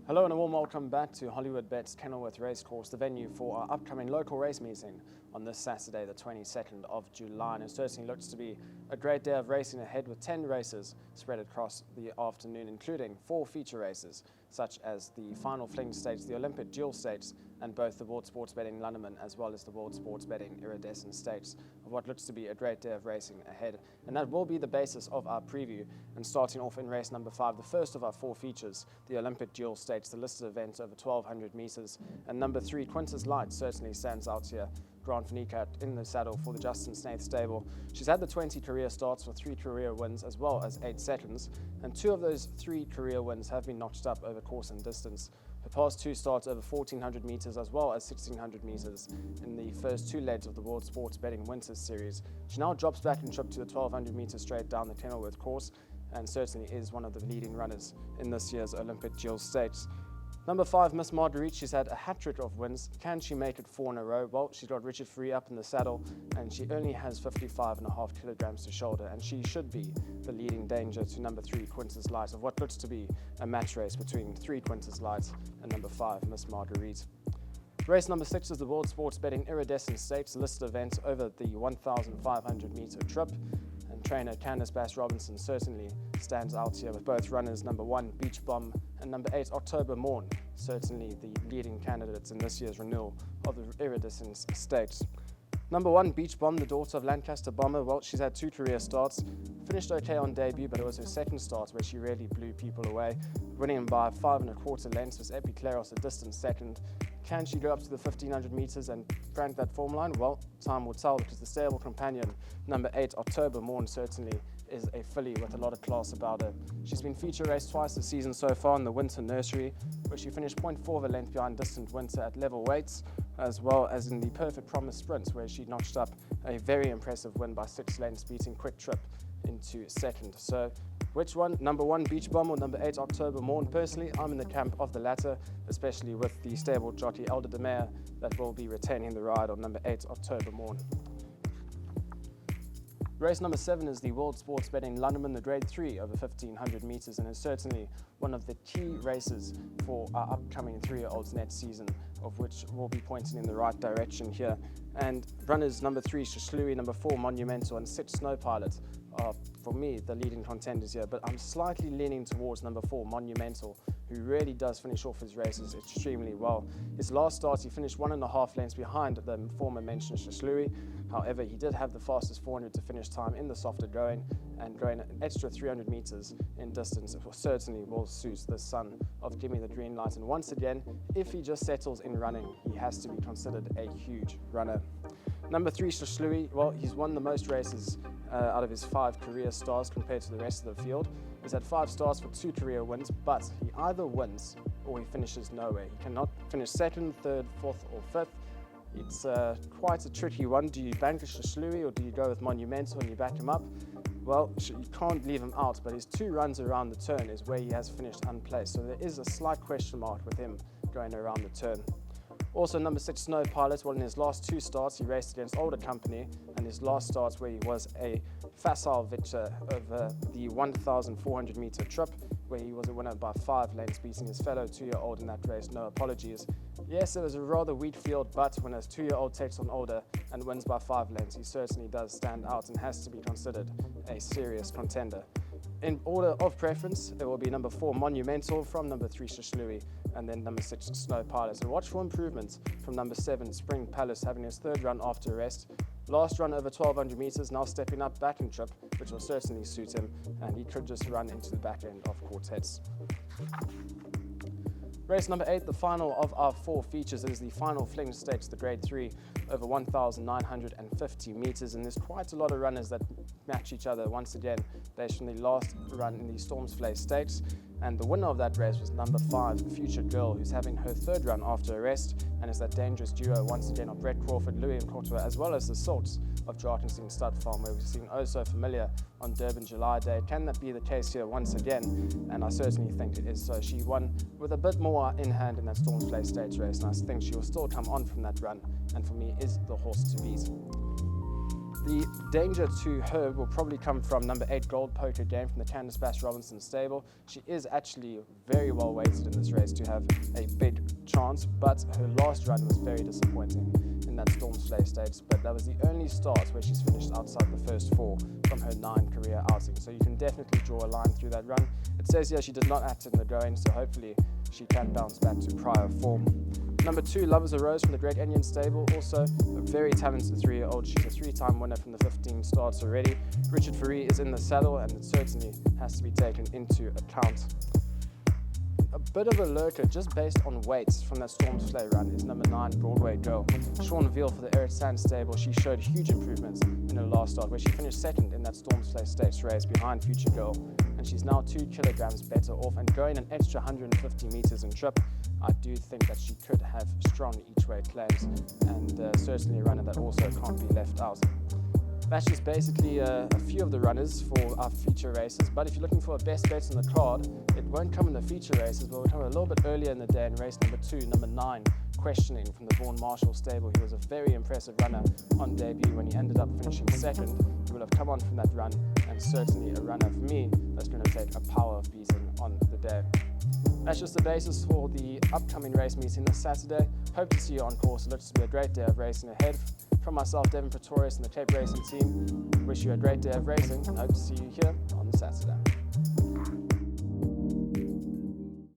Hello and a warm welcome back to Hollywoodbets Kenilworth Racecourse, the venue for our upcoming local race meeting on this Saturday, the 22nd of July. And it certainly looks to be a great day of racing ahead with 10 races spread across the afternoon, including 4 feature races, such as the Final Fling Stakes, the Olympic Dual Stakes, and both the World Sports Betting London as well as the World Sports Betting Iridescent Stakes, of what looks to be a great day of racing ahead. And that will be the basis of our preview. And starting off in race number 5, the first of our 4 features, the Olympic Dual Stakes, the listed event over 1,200 meters. And number 3, Quintus Light, certainly stands out here. Grant Vanicat in the saddle for the Justin Snaith stable. She's had the 20 career starts with 3 career wins as well as 8 seconds, and 2 of those 3 career wins have been notched up over course and distance. Her past 2 starts over 1,400 meters as well as 1,600 meters in the first 2 legs of the World Sports Betting Winters Series. She now drops back and trip to the 1,200 meters straight down the Kenilworth course, and certainly is one of the leading runners in this year's Olympic Dual Stakes. Number 5, Miss Marguerite, she's had a hat-trick of wins. Can she make it 4 in a row? Well, she's got Richard Free up in the saddle, and she only has 55.5 kilograms to shoulder, and she should be the leading danger to number 3, Quintus Light, of what looks to be a match race between 3, Quintus Light, and number 5, Miss Marguerite. Race number 6 is the World Sports Betting Iridescent Stakes, listed event over the 1,500 meter trip. And trainer Candice Bass-Robinson certainly stands out here with both runners number 1, Beach Bomb, and number 8, October Morn, certainly the leading candidates in this year's renewal of the Iridescent Stakes. Number 1, Beach Bomb, the daughter of Lancaster Bomber. Well, she's had 2 career starts, finished okay on debut, but it was her second start where she really blew people away, winning by 5 1/4 lengths with Epicleros a distant second. Can she go up to the 1,500 meters and crank that form line? Well, time will tell, because the stable companion, number 8, October Morn, certainly is a filly with a lot of class about her. She's been feature raced twice this season so far in the Winter Nursery, where she finished 0.4 of a length behind Distant Winter at level weights, as well as in the Perfect Promise Sprints, where she notched up a very impressive win by 6 lengths, beating Quick Trip into second. So which one, number 1 Beach Bomb or number 8 October Morn? Personally, I'm in the camp of the latter, especially with the stable jockey Elder De Meyer that will be retaining the ride on number 8 October Morn. Race number 7 is the World Sports Betting London, the Grade 3 over 1,500 meters, and is certainly one of the key races for our upcoming 3-year-olds next season, of which will be pointing in the right direction here. And runners number 3, Shashlui, number 4, Monumental, and 6, Snow Pilot are, for me, the leading contenders here, but I'm slightly leaning towards number 4, Monumental, who really does finish off his races extremely well. His last start, he finished 1.5 lengths behind the former mentioned Shashlui. However, he did have the fastest 400 to finish time in the softer going, and going an extra 300 meters in distance. It certainly will suit the son of Gimme the Green Light. And once again, if he just settles in running, he has to be considered a huge runner. Number 3, Shashlui, well, he's won the most races out of his 5 career starts compared to the rest of the field. He's had 5 starts for 2 career wins, but he either wins or he finishes nowhere. He cannot finish 2nd, 3rd, 4th, or 5th. It's quite a tricky one. Do you bank Shashlui or do you go with Monumental and you back him up? Well, you can't leave him out, but his 2 runs around the turn is where he has finished unplaced. So there is a slight question mark with him going around the turn. Also, number 6, Snow Pilot. Well, in his last 2 starts, he raced against older company, and his last starts where he was a facile victor over the 1,400 meter trip, where he was a winner by 5 lengths, beating his fellow 2-year-old in that race. No apologies. Yes, it was a rather weak field, but when a 2-year-old takes on older and wins by 5 lengths, he certainly does stand out and has to be considered a serious contender. In order of preference, it will be number 4, Monumental, from number 3, Shashlui, and then number 6, Snow Pilot. And watch for improvements from number 7, Spring Palace, having his 3rd run after rest. Last run over 1,200 meters, now stepping up back in trip, which will certainly suit him, and he could just run into the back end of quartets. Race number 8, the final of our 4 features, is the Final Fling Stakes, the Grade 3 over 1,950 meters, and there's quite a lot of runners that match each other once again based on the last run in the Stormsflay Stakes. And the winner of that race was number 5, Future Girl, who's having her 3rd run after a rest, and is that dangerous duo once again of Brett Crawford, Louis Nkotwa, as well as the sorts of Drakensberg Stud Farm, where we've seen oh so familiar on Durban July Day. Can that be the case here once again? And I certainly think it is so. She won with a bit more in hand in that Stormsflay Stakes race, and I think she will still come on from that run, and for me is the horse to beat. The danger to her will probably come from number 8, Gold Poker Game, from the Candice Bass-Robinson stable. She is actually very well weighted in this race to have a big chance, but her last run was very disappointing in that Storm Slay Stakes, but that was the only start where she's finished outside the first 4 from her 9 career outings. So you can definitely draw a line through that run. It says here she did not act in the going, so hopefully she can bounce back to prior form. Number 2, Lovers a Rose from the Great Enyon stable, also a very talented 3-year-old. She's a 3-time winner from the 15 starts already. Richard Faree is in the saddle, and it certainly has to be taken into account. A bit of a lurker, just based on weights from that Storm Slay run, is number 9, Broadway Girl. Sean Veal for the Eric Sand stable. She showed huge improvements in her last start, where she finished 2nd in that Storm Slay Stakes race behind Future Girl, and she's now 2 kilograms better off and going an extra 150 meters in trip. I do think that she could have strong each-way claims, and certainly a runner that also can't be left out. That's just basically a few of the runners for our feature races, but if you're looking for a best bets on the card, it won't come in the feature races, but it will come a little bit earlier in the day in race number 2, number 9, Questioning from the Vaughan Marshall stable. He was a very impressive runner on debut. When he ended up finishing 2nd, he will have come on from that run, and certainly a runner for me that's going to take a power beating on the day. That's just the basis for the upcoming race meeting this Saturday. Hope to see you on course. It looks to be a great day of racing ahead. From myself, Devon Pretorius, and the Cape Racing team, wish you a great day of racing and hope to see you here on Saturday.